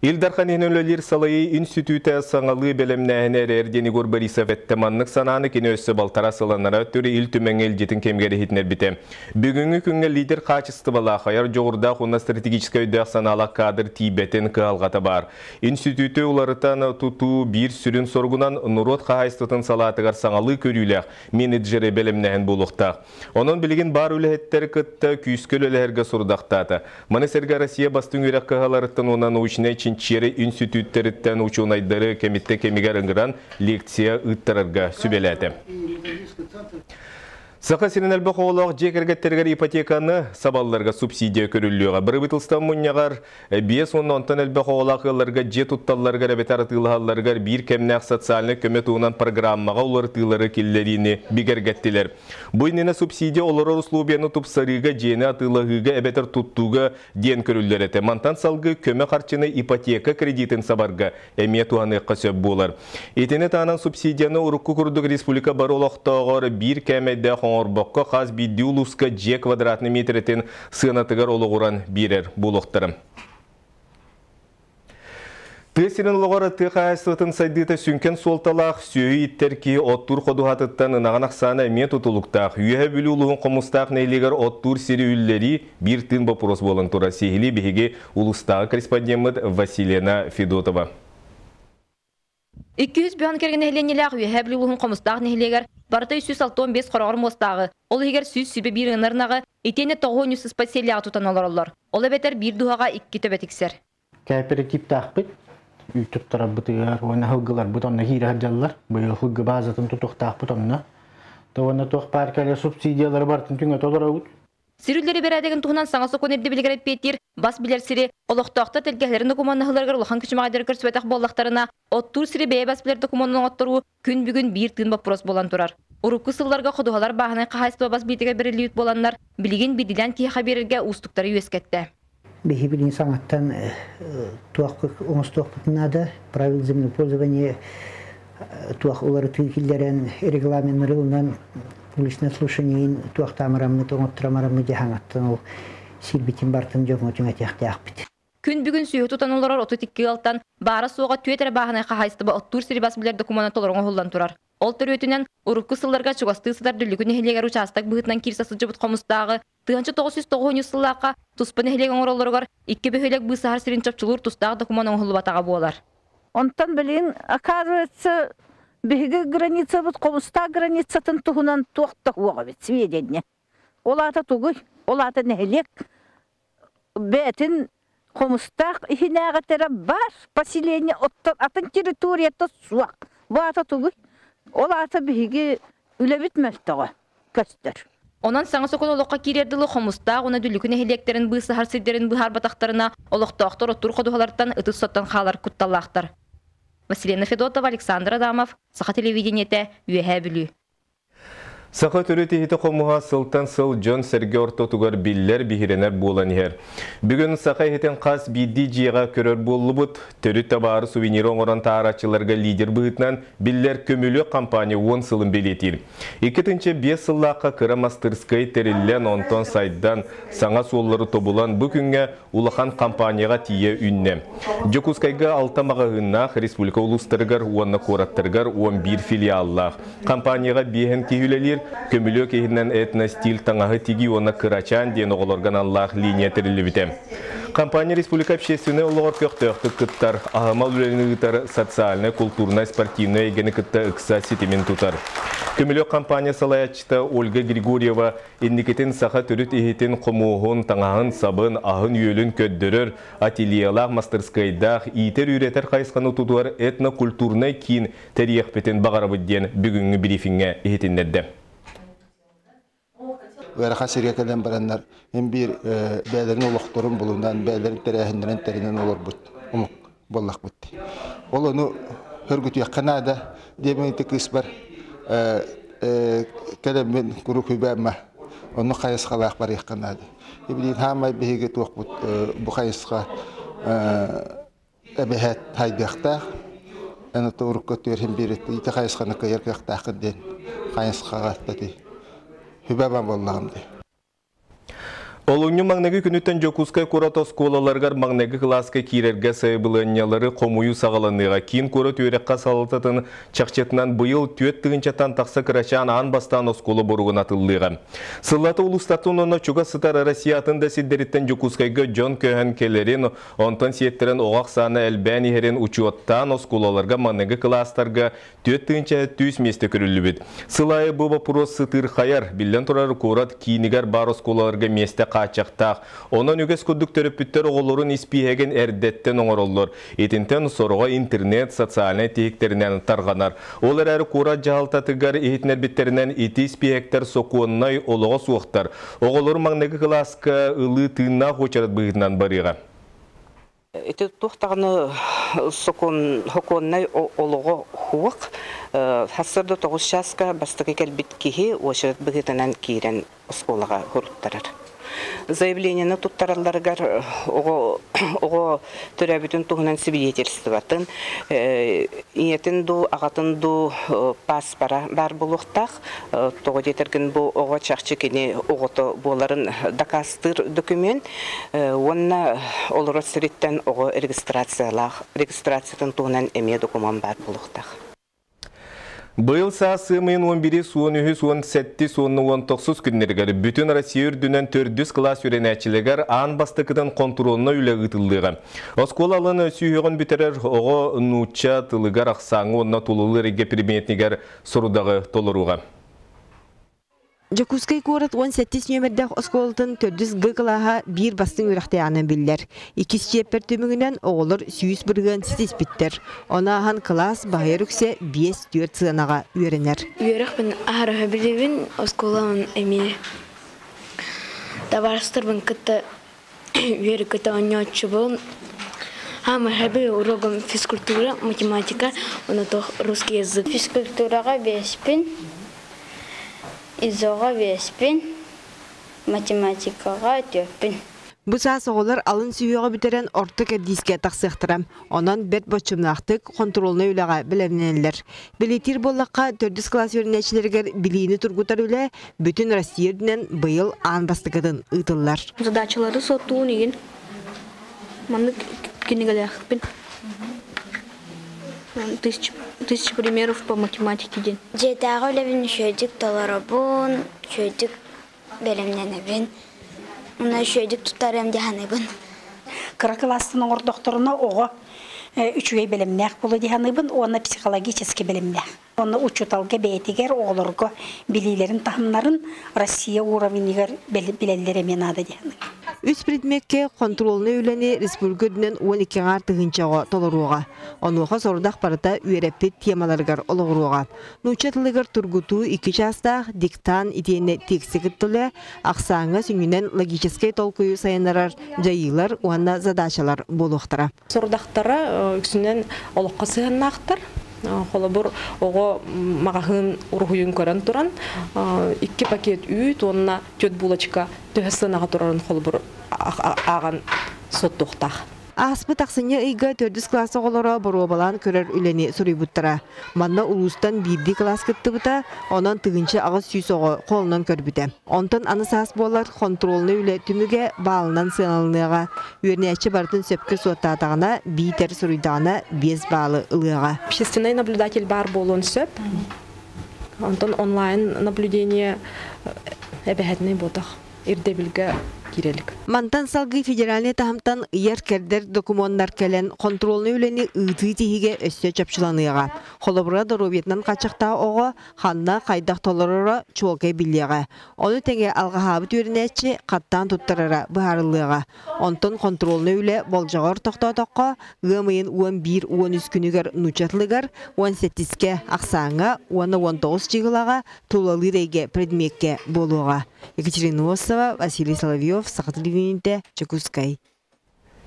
Илдархан енөлелер салайы институты саңалы белемнәһенер Эрдени Борисов әттеманлык сананы кенөсі балтара саланара түрі ил түмәңел жетін кемгері хитнер бите. Бүгінгі күнге лидер қачысты бала қайар жоғырда құна стратегическа өйдәқ саналы кадр тибетін қағалғата бар. Институты оларытан тұту бір сүрін соргунан нұрот қағайстытын салатығар саңалы көріләқ менеджері белемнәһен болуқтақ. Оның білген бар өләттер күтті күйіскөл өләерге сұрдақтаты. Манесерге Россия бастың өрәқ қағаларыттан онан ұшына Чері институттеріттен учунайдары кемитте кемигер ыңғыран лекция ұттарырға сүбеләді. Сақа сенен әлбі қоғылық жекергеттергер ипотеканы сабалларға субсидия көріліуға. Бір бұтылстан мұнияғар 5-10 әлбі қоғылақыларға же тұтталларға рәбетар тылғалларға бір кемнәқ социалны көмет уынан программаға олар тылары келлеріне бігергеттілер. Бұйнені субсидия олары ұслубияны тұпсарыға жені атылығыға әбетер тұттуға ден көрілдер әті. Мантан салғы көмі қарчыны ипотека кредитін сабарға әме туғаныққа сөп болар. Етені тағынан субсидияны ұрыққы күрдік республика бар олықтағыр бір кәмәді Орбокко қаз бидді улуска же квадратны метретін сығынатығар олығыран берер болуқтырым. Тесінің олығары тұқайсытын сайдыта сүнкен солталақ сүйі иттерки оттур қодуғатыттан нағанақ саны әме тұтылықтақ. Үйе бүлі ұлығын қомыстақ нейлегер оттур сері үллері бір тын бопырос болын тұра сейілі бігеге ұлыстағы корреспондент Василена Федотова. 200 бүйін керген әйленеліғ үйе бүлі ұлығын қомыстақ нейлегер барыта 365 қорағыр мостағы. Ол егер сүз сүбе бір ыңырнағы етені тоғын үсіз спасиялиға тұтан олар олар. Ол әбетер бір дұғаға 2 төбетіксер. Кооперативті ақпыт, үй тұттыра бұтығар, ойна хылғылар бұтонна кейрі ғаджалар, бұйы хылғы базатын тұтықтақ бұтонна. Тоғына тоқ паркалия субсидиялары бартын түңі толар ауыд. Сирүллері берәдеген тұғынан саңасы көнерді білгеріп петтер, бас білер сири, олықтақты тәлгәлерін докуманнығыларғар ұлған күшімағадыр көрсібетақ боллақтарына, оттур сири бәе бас білер докуманның оттыру күн бүгін бір тын бапрос болан тұрар. Урукку сылларга құдығалар бағынай қағайспа бас бетіге бірілі үт боланлар, білген беділен кейқа берерге ұстықтары өскетті. Бехи білін саңаттан оңыстуақ бұтынады, правил землепользования туақ олары түйкілдерін регламентлерінен уличное слушание туақ тамарамны, тоңыттырамарамны дехаңаттан ол сирбитин бартын жоғын өтің әтияқты ақпыт. Күн бүгін сүйі тұтан олар оты тіккі алтан, бары суға түйетері бағынай қағайстыбы оттур сири бас білер докуманы толырыңы холдан тұрар. Ол төр өтінен ұрыққы сылларға чуғасты сыдар дүлігін әхелегер участак бұғытынан кирсасы жыбыт қомыстағы, 1990 сыллаққа тұспын әхелеген оралырғар, 2 бөхелек бұсағар сирин чапчылыр тұстағы докуманы оңғылы батаға болар. Онтан білін, оказывается, бігі граница бұд қомыста границатын тұғынан туақтық оға бет, сведения. Ол аты тұғы, ол аты нәхелек, бәтін қомыстақ ихинағатары бар, поселение, атын территорията суақ. Бұл аты тұғы, ол аты бігі үләбет мәлтіға көстір. Онан саңа соқын олыққа керерділі қомыстақ, оны дүлікін әхелектерін бұсағар сидерін бұхар батақтарына олықтақтыр оттур қодуғалардан ұтыс соттан қалар күтталақтар. Василена Федотова, Александр Адамов, Саха телевидениеті, үйе білі. Сақа түріті хеті қомуға сылтан сыл Джон Сәрге ортотуғар білдер бігіренер болан ер. Бүгін сақа хетен қас бидді жиға көрер болы бұд, түрі табары сувенир оңыран таарачыларға лидер бұғытнан білдер көмілі кампания 10 сылын белетір. 2-5 сыллаққа кыра мастырскай теріллен онтон сайдан саңа соллары тобулан бүкінге улахан кампанияға тие үнне. Жокускайға алтамағығыннақ республика улустырғар, уанна кораттырғар 11 филиаллақ. Кампанияға бейін кейілелер көмілі кейіннен этно стиль таңағы тиги оны кырачан ден оғылырған Аллах линия тірілі бітем. Компания республика общественный олығыр көқтіқті күттар, ағымал үлеліні ғытар социальны, культурный, спортивный егені күтті ұқса сетемен тұтар. Көмілі компания салаячыта Ольга Григорьева ендекетін сақа түріт ехетін қомуғын, таңағын, сабын, ағын үйелін көддірір, ательелақ, мастерскайдақ, иетер үйретер қайысқаны тұтуар этно-культурный кейін тәрияқ бетін бағарабыдден бүгінгі брифинге ехетіндерді. Вараха сирекелен бараннар мен бир бәлерин олоқторун булундан бәлерин терәһиндерен теринен олор бут. Умук боллак бут. Ол ону хөргүт яканада дементе кыз бар. Кәлем мен куру күбәмә. Оны кайысқалак бар яканада. Ибилин хамай беге тук бут бу кайысқа әбәһәт хайдакта. Аны турукка төрһин бирет. Ите кайысқаны кайыркакта кыден. Кайысқага тати. Олуңню маңнеги күнүттен жокускай курата сколаларгар маңнеги класска кирерге сайбыланялары комую сағаланыға кин курат өрекқа салытатын чақчетінен бұйыл түйет тығынчаттан тақса кырачан ан бастан осколы боруғын атылыға. Сыллаты улустатын оны чуга сытар Россиятын да сиддеріттен жокускайга жон көһен келерин, онтан сиеттерін оғақ саны әлбән ерен учуаттан осколаларга маңнеги кластарга түйет тығынча түйіс месте көрілі бет. Сылайы бұл вопрос сытыр қаяр, билден тұрар курат киінігер бар осколаларга месте қачақтақ. Онан үгес күдік төріппіттер оғылырын іспейген әрдеттен оңыролыр. Етінтен соруға интернет, социальный тейіктерінен тарғанар. Олар әрі кура жағалтатығар етінер біттерінен еті іспейектер соқуыннай олыға суықтар. Оғылыр маңнегі класска ұлы тыынна қочарат бұғытынан барыға. Это тухтагны сокон хоконнай олого хук хасырда 9 часка бастыгы келбит кихи очерет бигетенен кирен осколага хуруттарар. Заявлениені туттараларгар ого төрәбітін туғынан свидетельстватын иетін ду, ағатын ду пас бар болуқтақ тоғы детерген бұл ого чақчекені оғыты боларын дакастыр документ онына олыры сіреттен ого регистрациятын туғынан әме документ бар болуқтақ. Бұл сасымын 11 суын үхі суын 7 суынны 19 күннергер бүтін Россия үрдінен 400 класс үренәчілігер аң бастықыдан контролына үлі ғытылдыға. Осколалын сүйіғын бітерер оғы нұтча тылығар ақсаңы онына тұлылы реге приметнігер сұрудағы толыруға. Жокускай курат 17 нөмірдәқ осколытын 400 ғықылаға бір бастың үріқтіяны білдер. Икис чеппер төмігінен оғылыр сүйіс бірген сетес біттер. Она аған класс бағайыр үксе 5-4 сығанаға үйерінер. Үйеріқпін ағырығы білдерін осколамын әмені. Табарыстырбын күтті үйері күтті оңнеотшы болын. Хамы әбі урогым физкультура, математика, оны тоқ русский язык. Физкультураға 5-пін. Изоға 5-пін, математикаға 4-пін. Бұса соғылар алын сүйеға бітерен ортық әдіске тақсықтырам. Онан бәт бөтшімнақтық контролны үліға білемнелер. Білетер болаққа 400 класс өрінәчілергер білейіні тұрғытар үлі бүтін Россияден бұйыл аң бастықыдың ұйтылар. Задачалары соттуын еген. Маңды кенегілі ақпын. 1000 примеров по математике ден. Жетағы өлебін шөйдік толарабын, шөйдік бәлемненебін, оны шөйдік тұтарым дегенебін. Кыра кластының ордоқторына оғы үчüгей бәлемнәк болу дегенебін, оны психологически бәлемнәк. Оны учуталға бәйтігер оғылырғы білейлерін тахымларын Россия уровенігер білелері мен ады дегенебін. Үс предметке контролны үләне республикадынан 12 артығынчаға толыруға. Онуға сордақ барыта үйереппет темаларғар олығыруға. Нұчатылығыр тұргуту 2 частақ диктан идене тексігіттілі ақсаңы сүнінен логическай толкую сайынарар жайылар уанна задачалар болуқтыра. Сордақтары үксінен олыққа сығыннақтыр. Холы бұр оғы мағағын ұрғыйын көрін тұран. 2 пакет үйт, онына 4 булочка төхісінаға тұрарын холы бұр аған соттуқтақ. Аспы тақсыне үйгі 400 классы олары бұру балан көрер үләне сұрый бұттыра. Манна ұлыстан 1 класс күтті бұта, онан тығыншы ағыз сүйс оғы қолынан көр бүті. Онтан аны сас болар контролны үлі түміге балынан сыналыныға. Өрнәтші бардың сөпкі соттатағына бейтер сұрыйдағына 5 балы ылыға. Общественный наблюдатель бар болуын сөп. Онтан онлайн наблюдение әбәхетіне бодақ. Ирдебілгі кирелік. Мантан салғы федеральный тахымтан ұяр кәрдер документтар кәлен контролны үлені ұйты тихіге өсте чапшыланыға. Холыбыра дұробетнан қачықта оғы ханна қайдақ толырыра чуалқай білеға. Оны тәңе алға хабыт өрінәтші қаттан тұттырыра бұхарылыға. Онтан контролны үлі болжағыр тоқта-тоққа ғымайын 11-13 күнігер нұчатлығар 17-ке ақсаңа 10-19 жығылаға толалы рейге предметке болуға. Екатерина Осова, Василий Соловьев, Сақатылығынде, Чекускай.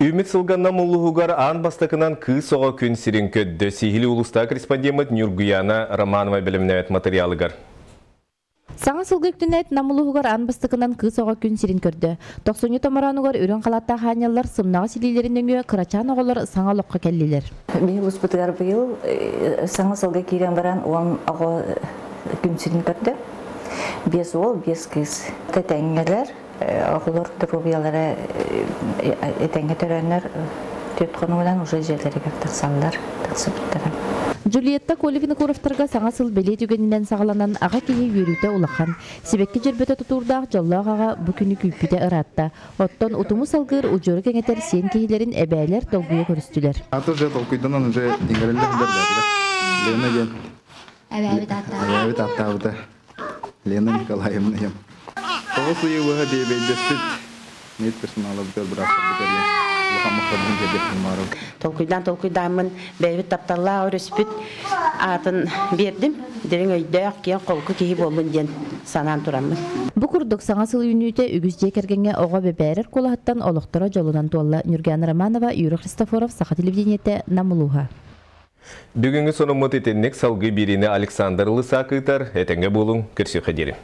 Үміт сылғанна мұллығығар аң бастықынан кыз оға күн сирен көдді. Сихили ұлыста корреспондент Нюргуяна Романова білімнәует материалығар. Саңа сылғы күтінәйт намылығығар аң бастықынан кыз оға күн сирен көрді. 90 томаранығар үрін қалатта ханялар сымнаға селейлеріндегі қырачан оғылар саңа лоққа кәлілер. Мен ұспытығар бұйыл саңа сылғы керен баран оған оға күн сирен көрді. Без ол, без кыз. Тәтәңгелер оғылыр дұрубиялары етенге төрәнер төтконудан уже жерлерге тақсалдар, тақсыбыттарым. Джульетта Колевина Куровтарга саңа сыл беле түгенінен сағаланан аға кейі үйрүйті улахан. Себекке жербеті тұтурдақ жаллағаға бүкіні күйпіде ыратта. Оттон утуму салғыр ұжыры кеңетер сен кейлерін әбәйлер толғуя көрістілер. Аты же толкуйдан уже ингерелдер Лена ген. Әбәбіт аттабыда. Лена Николаевна ем. Тоғыз ұйығы дейбейдеспіт. Нет персоналы бұтыр бірақсыр бұтыр. Толкуйдан бәйбіт тапталла өріспіт атын бердім. Дерің өйдәк кен қолқы кейі болын ден санан тұрамын. Бұқұрдық саңа сыл үйінүйте үгіз жекергенге оға бәбәрір қолағаттан олықтыра жолынан туалла Нұрган Романова, Юрий Христофоров, Саха телевидениеті Намылуға. Бүгінгі сонымыт етеннек салғы біріне Александр Лысақытар әтенге болың көрсі қадері.